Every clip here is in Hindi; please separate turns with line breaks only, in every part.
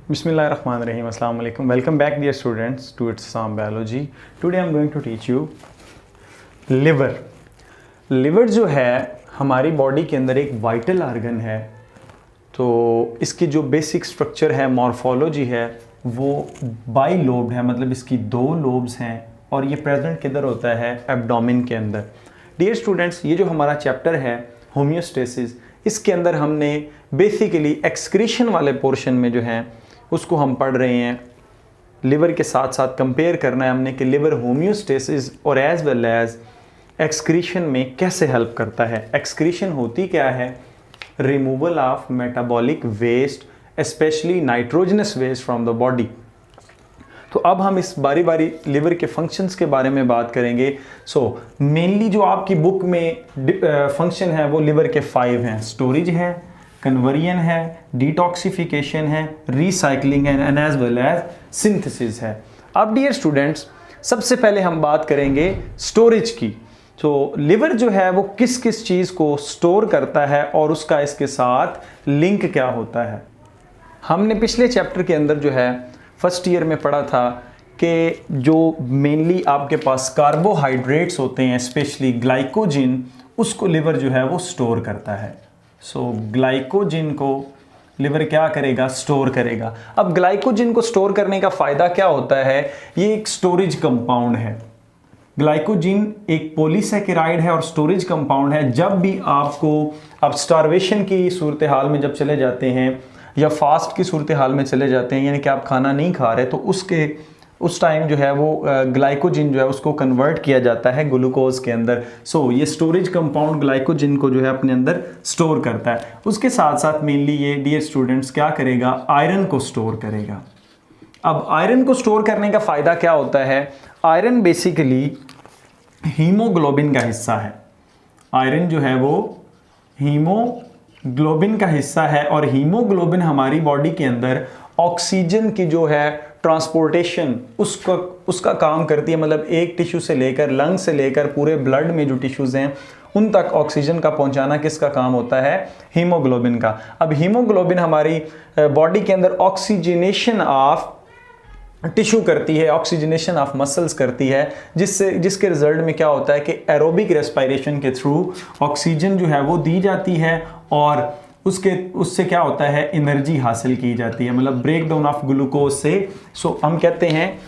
Bismillahirrahmanirrahim. Assalamu alaikum. Welcome back dear students to its Assam Biology. Today I am going to teach you liver. Liver जो है हमारी बॉडी के अंदर एक वाइटल आर्गन है। तो इसकी जो बेसिक स्ट्रक्चर है, मॉर्फोलॉजी है, वो बाई लोब्ड है, मतलब इसकी दो लोब्स हैं और ये प्रेजेंट किधर होता है? एब्डोमेन के अंदर। डियर स्टूडेंट्स, ये जो हमारा चैप्टर है होम्योस्टेसिस, इसके अंदर हमने बेसिकली एक्सक्रीशन वाले पोर्शन में जो है उसको हम पढ़ रहे हैं। लिवर के साथ साथ कंपेयर करना है हमने कि लिवर होम्योस्टेसिस और एज वेल एज एक्सक्रीशन में कैसे हेल्प करता है। एक्सक्रीशन होती क्या है? Removal of metabolic waste, especially nitrogenous waste from the body. तो अब हम इस बारी बारी लिवर के फंक्शंस के बारे में बात करेंगे। मेनली जो आपकी बुक में फंक्शन है वो लिवर के 5 हैं। स्टोरेज है, कन्वर्जन है, डिटॉक्सिफिकेशन है, रिसाइकलिंग है and as well as synthesis है। अब डियर स्टूडेंट्स, सबसे पहले हम बात करेंगे स्टोरेज की। तो लिवर जो है वो किस किस चीज़ को स्टोर करता है और उसका इसके साथ लिंक क्या होता है। हमने पिछले चैप्टर के अंदर जो है फर्स्ट ईयर में पढ़ा था कि जो मेनली आपके पास कार्बोहाइड्रेट्स होते हैं, स्पेशली ग्लाइकोजिन, उसको लिवर जो है वो स्टोर करता है। ग्लाइकोजिन को लिवर क्या करेगा? स्टोर करेगा। अब ग्लाइकोजिन को स्टोर करने का फ़ायदा क्या होता है? ये एक स्टोरेज कंपाउंड है। ग्लाइकोजिन एक पॉलीसैकेराइड है और स्टोरेज कंपाउंड है। जब भी आप स्टारवेशन की सूरत हाल में जब चले जाते हैं या फास्ट की सूरत हाल में चले जाते हैं, यानी कि आप खाना नहीं खा रहे, तो उस टाइम जो है वो ग्लाइकोजिन जो है उसको कन्वर्ट किया जाता है ग्लूकोज के अंदर। ये स्टोरेज कंपाउंड ग्लाइकोजिन को जो है अपने अंदर स्टोर करता है। उसके साथ साथ मेनली ये डियर स्टूडेंट्स क्या करेगा? आयरन को स्टोर करेगा। अब आयरन को स्टोर करने का फ़ायदा क्या होता है? आयरन बेसिकली हीमोग्लोबिन का हिस्सा है। आयरन जो है वो हीमोग्लोबिन का हिस्सा है और हीमोग्लोबिन हमारी बॉडी के अंदर ऑक्सीजन की जो है ट्रांसपोर्टेशन उसका काम करती है। मतलब एक टिश्यू से लेकर, लंग से लेकर पूरे ब्लड में जो टिश्यूज़ हैं उन तक ऑक्सीजन का पहुंचाना किसका काम होता है? हीमोग्लोबिन का। अब हीमोग्लोबिन हमारी बॉडी के अंदर ऑक्सीजनेशन ऑफ टिश्यू करती है, ऑक्सीजनेशन ऑफ मसल्स करती है, जिसके रिजल्ट में क्या होता है कि एरोबिक रेस्पिरेशन के थ्रू ऑक्सीजन जो है वो दी जाती है और उससे क्या होता है? एनर्जी हासिल की जाती है, मतलब ब्रेक डाउन ऑफ ग्लूकोज से। हम कहते हैं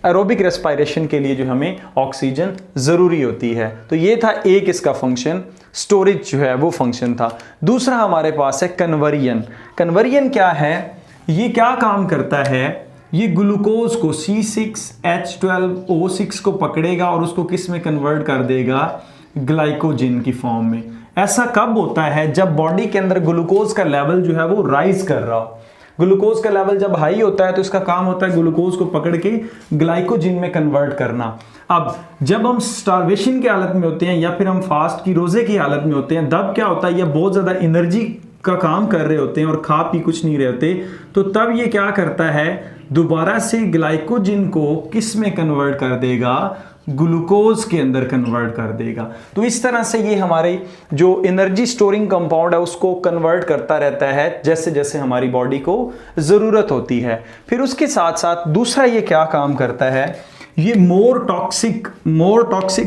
एरोबिक रेस्पिरेशन के लिए जो हमें ऑक्सीजन ज़रूरी होती है। तो ये था एक इसका फंक्शन, स्टोरेज जो है वो फंक्शन था। दूसरा हमारे पास है कन्वर्जन। कन्वर्जन क्या है? ये क्या काम करता है? ये ग्लूकोज को C6H12O6 को पकड़ेगा और उसको किस में कन्वर्ट कर देगा? ग्लाइकोजिन की फॉर्म में। ऐसा कब होता है? जब बॉडी के अंदर ग्लूकोज का लेवल जो है वो राइज कर रहा हो। ग्लूकोज का लेवल जब हाई होता है तो इसका काम होता है ग्लूकोज को पकड़ के ग्लाइकोजिन में कन्वर्ट करना। अब जब हम स्टारवेशन की हालत में होते हैं या फिर हम फास्ट की रोजे की हालत में होते हैं, तब क्या होता है? ये बहुत ज़्यादा एनर्जी का काम कर रहे होते हैं और खा पी कुछ नहीं रहे होते, तो तब ये क्या करता है? दोबारा से ग्लाइकोजिन को किस में कन्वर्ट कर देगा? ग्लूकोज के अंदर कन्वर्ट कर देगा। तो इस तरह से ये हमारे जो एनर्जी स्टोरिंग कंपाउंड है उसको कन्वर्ट करता रहता है जैसे जैसे हमारी बॉडी को ज़रूरत होती है। फिर उसके साथ साथ दूसरा ये क्या काम करता है? ये मोर टॉक्सिक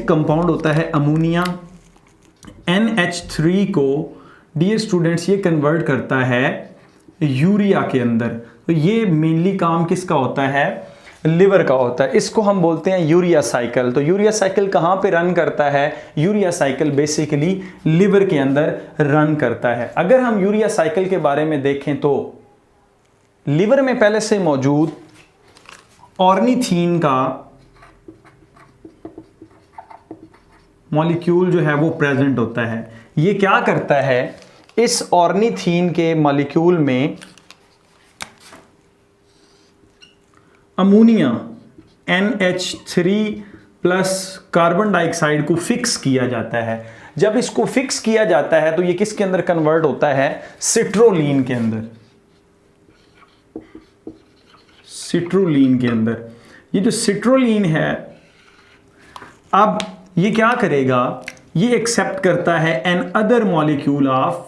कंपाउंड होता है अमोनिया। NH3 को डियर स्टूडेंट्स ये कन्वर्ट करता है यूरिया के अंदर। तो ये मेनली काम किसका होता है? लिवर का होता है। इसको हम बोलते हैं यूरिया साइकिल। तो यूरिया साइकिल कहाँ पे रन करता है? यूरिया साइकिल बेसिकली लिवर के अंदर रन करता है। अगर हम यूरिया साइकिल के बारे में देखें तो लिवर में पहले से मौजूद ऑर्निथीन का मॉलिक्यूल जो है वो प्रेजेंट होता है। ये क्या करता है? इस ऑर्निथीन के मॉलिक्यूल में ammonia NH3 plus carbon dioxide को फिक्स किया जाता है। जब इसको फिक्स किया जाता है तो ये किसके अंदर कन्वर्ट होता है? सिट्रोलीन के अंदर। सिट्रोलीन के अंदर ये जो सिट्रोलीन है, अब ये क्या करेगा? ये एक्सेप्ट करता है another molecule of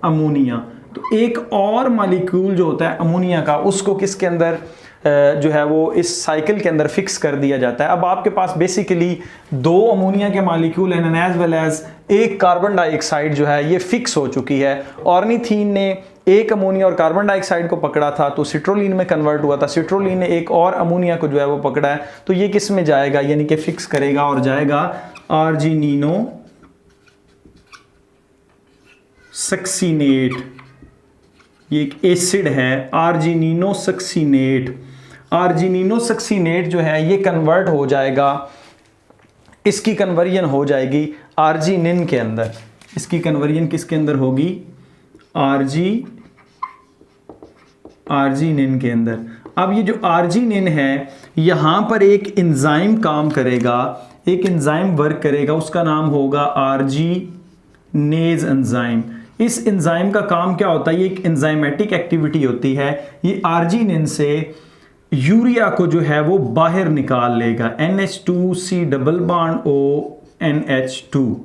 ammonia. तो एक और मॉलिक्यूल जो होता है अमोनिया का, उसको किसके अंदर जो है वो इस साइकिल के अंदर फिक्स कर दिया जाता है। अब आपके पास बेसिकली 2 अमोनिया के मॉलिक्यूल हैं एज वेल एज एक कार्बन डाइऑक्साइड जो है ये फिक्स हो चुकी है। ऑर्निथीन ने एक अमोनिया और कार्बन डाइऑक्साइड को पकड़ा था तो सिट्रोलिन में कन्वर्ट हुआ था, सिट्रोलिन ने एक और अमोनिया को जो है वो पकड़ा है, तो ये किस में जाएगा, यानी कि फिक्स करेगा और जाएगा आर्जिनिनो सक्सीनेट। ये एक एसिड है आर्जिनिनो सक्सीनेट। आर्जिनिनो सक्सीनेट जो है ये कन्वर्ट हो जाएगा, इसकी कन्वर्जन हो जाएगी आर्जिनिन के अंदर। इसकी कन्वर्जन किसके अंदर होगी, आर्जिनिन के अंदर। अब ये जो आर्जिनिन है यहां पर एक एंजाइम काम करेगा, एक एंजाइम वर्क करेगा, उसका नाम होगा आर्जिनेज एंजाइम। इस एंजाइम का काम क्या होता है, ये एक एंजाइमेटिक एक्टिविटी होती है। ये आर्जिनिन से यूरिया को जो है वो बाहर निकाल लेगा, NH2C double bond O NH2।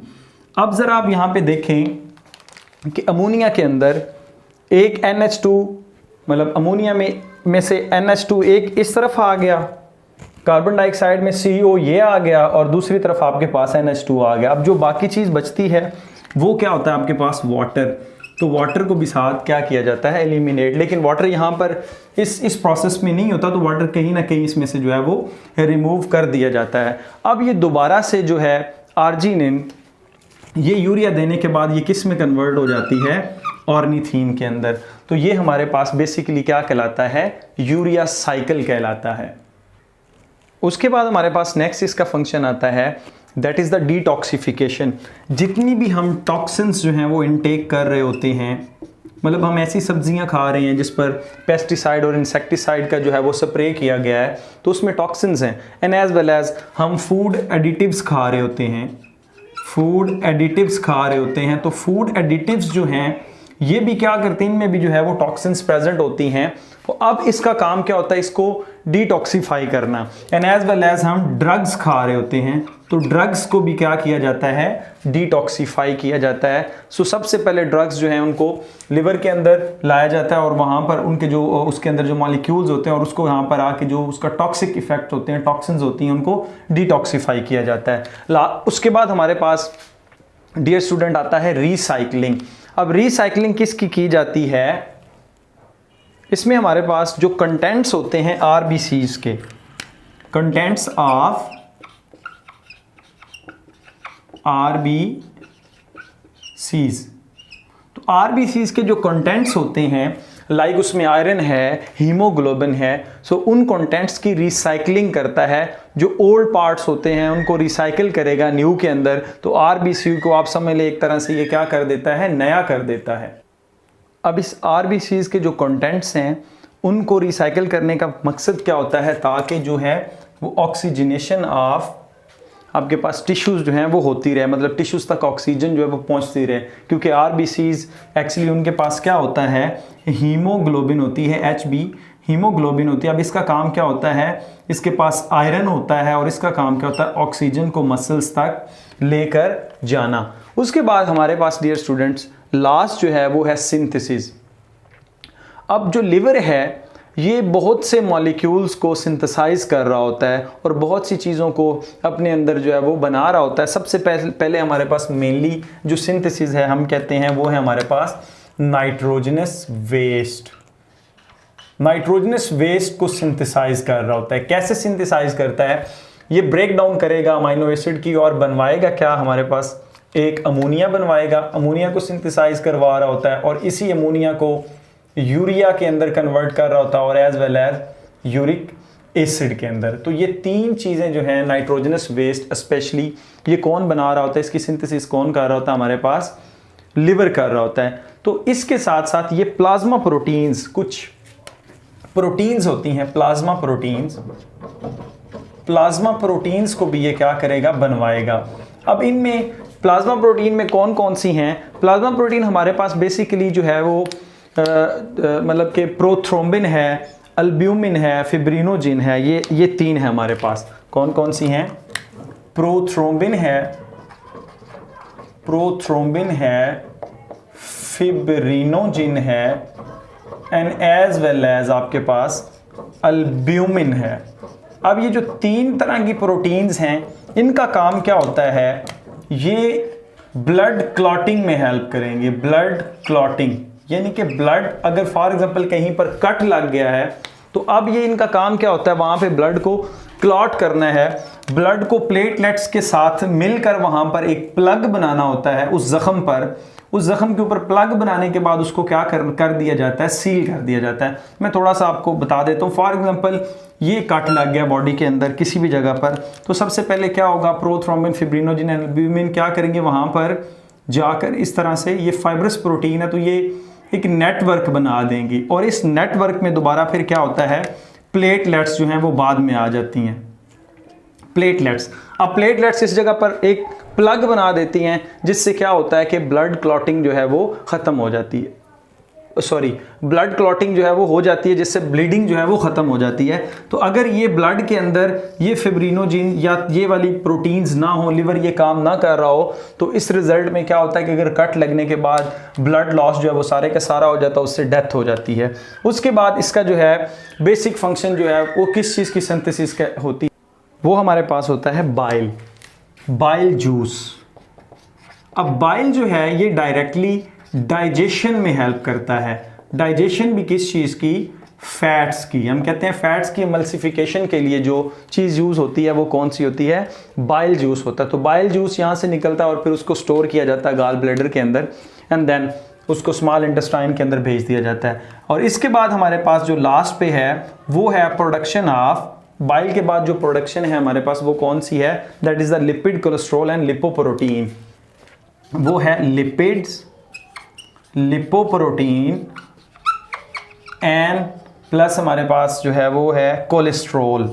अब जरा आप यहां पे देखें कि अमोनिया के अंदर एक NH2 मतलब अमोनिया में से NH2 एक इस तरफ आ गया, कार्बन डाइऑक्साइड में CO ये आ गया और दूसरी तरफ आपके पास NH2 आ गया। अब जो बाकी चीज़ बचती है वो क्या होता है आपके पास, वाटर। तो वाटर को भी साथ क्या किया जाता है, एलिमिनेट। लेकिन वाटर यहाँ पर इस प्रोसेस में नहीं होता, तो वाटर कहीं ना कहीं इसमें से जो है वो रिमूव कर दिया जाता है। अब ये दोबारा से जो है आर्जिनिन ये यूरिया देने के बाद ये किस में कन्वर्ट हो जाती है, ऑर्निथीन के अंदर। तो ये हमारे पास बेसिकली क्या कहलाता है, यूरिया साइकिल कहलाता है। उसके बाद हमारे पास नेक्स्ट इसका फंक्शन आता है, दैट इज द डिटॉक्सिफिकेशन। जितनी भी हम टॉक्सिन्स जो हैं वो इनटेक कर रहे होते हैं, मतलब हम ऐसी सब्जियां खा रहे हैं जिस पर पेस्टिसाइड और इंसेक्टिसाइड का जो है वो स्प्रे किया गया है, तो उसमें टॉक्सिन्स हैं। एंड एज वेल एज हम फूड एडिटिव्स खा रहे होते हैं, तो फूड एडिटिव्स जो हैं ये भी क्या करते हैं, इनमें भी जो है वो टॉक्सिन्स प्रेजेंट होती हैं। तो अब इसका काम क्या होता है, इसको डिटॉक्सिफाई करना। एंड एज वेल एज हम ड्रग्स खा रहे होते हैं, तो ड्रग्स को भी क्या किया जाता है, डिटॉक्सिफाई किया जाता है। सो सबसे पहले ड्रग्स जो हैं उनको लिवर के अंदर लाया जाता है और वहाँ पर उनके जो उसके अंदर जो मॉलिक्यूल्स होते हैं और उसको यहाँ पर आके जो उसका टॉक्सिक इफेक्ट होते हैं, टॉक्सिन्स होती हैं, उनको डिटॉक्सिफाई किया जाता है। उसके बाद हमारे पास डियर स्टूडेंट आता है रीसाइक्लिंग। अब रीसाइक्लिंग किसकी की जाती है, इसमें हमारे पास जो कंटेंट्स होते हैं आरबीसीज के, कंटेंट्स ऑफ आरबीसीज, तो आरबीसीज के जो कंटेंट्स होते हैं लाइक उसमें आयरन है, हीमोग्लोबिन है, सो उन कंटेंट्स की रिसाइकलिंग करता है। जो ओल्ड पार्ट्स होते हैं उनको रिसाइकिल करेगा न्यू के अंदर, तो आरबीसी को आप समझ ले एक तरह से ये क्या कर देता है, नया कर देता है। अब इस आरबीसीज के जो कंटेंट्स हैं उनको रिसाइकिल करने का मकसद क्या होता है, ताकि जो है वो ऑक्सीजनेशन ऑफ आपके पास टिश्यूज़ जो हैं वो होती रहे, मतलब टिश्यूज़ तक ऑक्सीजन जो है वो पहुंचती रहे। क्योंकि आरबीसीज एक्चुअली उनके पास क्या होता है, हीमोग्लोबिन होती है, HB हीमोग्लोबिन होती है। अब इसका काम क्या होता है, इसके पास आयरन होता है और इसका काम क्या होता है, ऑक्सीजन को मसल्स तक लेकर जाना। उसके बाद हमारे पास डियर स्टूडेंट्स लास्ट जो है वो है सिंथेसिस। अब जो लिवर है ये बहुत से मॉलिक्यूल्स को सिंथेसाइज कर रहा होता है और बहुत सी चीज़ों को अपने अंदर जो है वो बना रहा होता है। सबसे पहले हमारे पास मेनली जो सिंथेसिस है हम कहते हैं वो है हमारे पास नाइट्रोजनस वेस्ट। नाइट्रोजनस वेस्ट को सिंथेसाइज कर रहा होता है। कैसे सिंथेसाइज करता है, ये ब्रेक डाउन करेगा अमीनो एसिड की और बनवाएगा क्या, हमारे पास एक अमोनिया बनवाएगा। अमोनिया को सिंथेसाइज करवा रहा होता है और इसी अमोनिया को यूरिया के अंदर कन्वर्ट कर रहा होता है और as well as uric acid के अंदर। तो ये तीन चीज़ें जो हैं नाइट्रोजनस वेस्ट स्पेशली ये कौन बना रहा होता है, इसकी सिंथेसिस कौन कर रहा होता है, हमारे पास लिवर कर रहा होता है। तो इसके साथ साथ ये प्लाज्मा प्रोटीन्स, कुछ प्रोटीन्स होती हैं प्लाज्मा प्रोटीन्स, प्लाज्मा प्रोटीन्स को भी ये क्या करेगा, बनवाएगा। अब इनमें प्लाज्मा प्रोटीन में कौन कौन सी हैं, प्लाज्मा प्रोटीन हमारे पास बेसिकली जो है वो मतलब कि प्रोथ्रोम्बिन है, अल्ब्यूमिन है, फिब्रिनोजिन है, ये तीन है हमारे पास। कौन कौन सी हैं, प्रोथ्रोम्बिन है, फिब्रिनोजिन है एंड एज वेल एज आपके पास अल्ब्यूमिन है। अब ये जो 3 तरह की प्रोटीन्स हैं, इनका काम क्या होता है, ये ब्लड क्लॉटिंग में हेल्प करेंगे। ब्लड क्लॉटिंग यानी कि ब्लड अगर फॉर एग्जांपल कहीं पर कट लग गया है तो अब ये इनका काम क्या होता है, वहां पे ब्लड को क्लॉट करना है, ब्लड को प्लेटलेट्स के साथ मिलकर वहां पर एक प्लग बनाना होता है उस जख्म पर। उस जख्म के ऊपर प्लग बनाने के बाद उसको क्या कर दिया जाता है, सील कर दिया जाता है। मैं थोड़ा सा आपको बता देता हूँ। फॉर एग्जांपल ये कट लग गया बॉडी के अंदर किसी भी जगह पर, तो सबसे पहले क्या होगा, प्रोथ्रोम्बिन, फिब्रिनोजिन, एल्ब्यूमिन क्या करेंगे, वहां पर जाकर इस तरह से, ये फाइब्रस प्रोटीन है तो ये एक नेटवर्क बना देंगी और इस नेटवर्क में दोबारा फिर क्या होता है, प्लेटलेट्स जो हैं वो बाद में आ जाती हैं। प्लेटलेट्स, अब प्लेटलेट्स इस जगह पर एक प्लग बना देती हैं जिससे क्या होता है कि ब्लड क्लॉटिंग जो है वो ख़त्म हो जाती है, ब्लड क्लॉटिंग जो है वो हो जाती है, जिससे ब्लीडिंग जो है वो ख़त्म हो जाती है। तो अगर ये ब्लड के अंदर ये फिब्रिनोजिन या ये वाली प्रोटीन्स ना हो, लिवर ये काम ना कर रहा हो, तो इस रिजल्ट में क्या होता है कि अगर कट लगने के बाद ब्लड लॉस जो है वो सारे का सारा हो जाता है, उससे डेथ हो जाती है। उसके बाद इसका जो है बेसिक फंक्शन जो है वो किस चीज़ की सिंथेसिस होती है, वो हमारे पास होता है बाइल जूस। अब बाइल जो है ये डायरेक्टली डाइजेशन में हेल्प करता है। डाइजेशन भी किस चीज़ की, फैट्स की। हम कहते हैं फैट्स की एमल्सिफिकेशन के लिए जो चीज़ यूज़ होती है वो कौन सी होती है, बाइल जूस होता है। तो बाइल जूस यहाँ से निकलता है और फिर उसको स्टोर किया जाता है गाल ब्लैडर के अंदर एंड देन उसको स्मॉल इंटेस्टाइन के अंदर भेज दिया जाता है। और इसके बाद हमारे पास जो लास्ट पे है वो है प्रोडक्शन ऑफ बाइल के बाद जो प्रोडक्शन है हमारे पास वो कौन सी है, that is the lipid, cholesterol and lipoprotein. वो है लिपिड्स, लिपोप्रोटीन एंड प्लस हमारे पास जो है वो है कोलेस्ट्रॉल।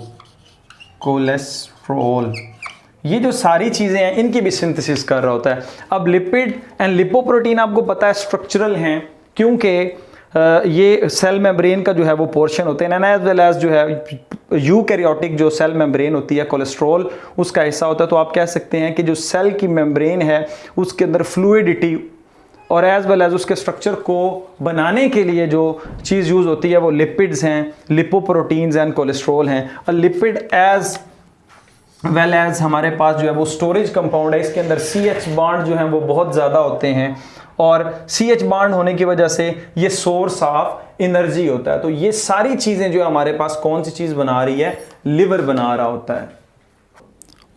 ये जो सारी चीज़ें हैं इनकी भी सिंथेसिस कर रहा होता है। अब लिपिड एंड लिपोप्रोटीन आपको पता है स्ट्रक्चरल हैं, क्योंकि ये सेल मेम्ब्रेन का जो है वो पोर्शन होते हैं, एज वेल एज जो है यूकैरियोटिक जो सेल मेम्ब्रेन होती है, कोलेस्ट्रॉल उसका हिस्सा होता है। तो आप कह सकते हैं कि जो सेल की मेम्ब्रेन है उसके अंदर फ्लूइडिटी और एज वेल एज उसके स्ट्रक्चर को बनाने के लिए जो चीज़ यूज़ होती है वो लिपिड्स हैं, लिपोप्रोटीन्स एंड कोलेस्ट्रॉल हैं। और लिपिड एज वेल एज हमारे पास जो है वो स्टोरेज कंपाउंड है, इसके अंदर CH बॉन्ड जो हैं वो बहुत ज़्यादा होते हैं और CH बॉन्ड होने की वजह से ये सोर्स ऑफ एनर्जी होता है। तो ये सारी चीज़ें जो हमारे पास कौन सी चीज़ बना रही है, लिवर बना रहा होता है।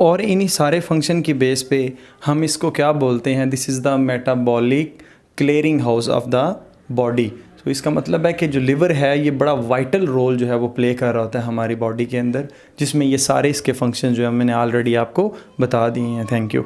और इन्हीं सारे फंक्शन की बेस पे हम इसको क्या बोलते हैं, this is the metabolic clearing house of the body. तो इसका मतलब है कि जो लिवर है ये बड़ा वाइटल रोल जो है वो प्ले कर रहा होता है हमारी बॉडी के अंदर, जिसमें ये सारे इसके फंक्शन जो है मैंने ऑलरेडी आपको बता दिए हैं। Thank you.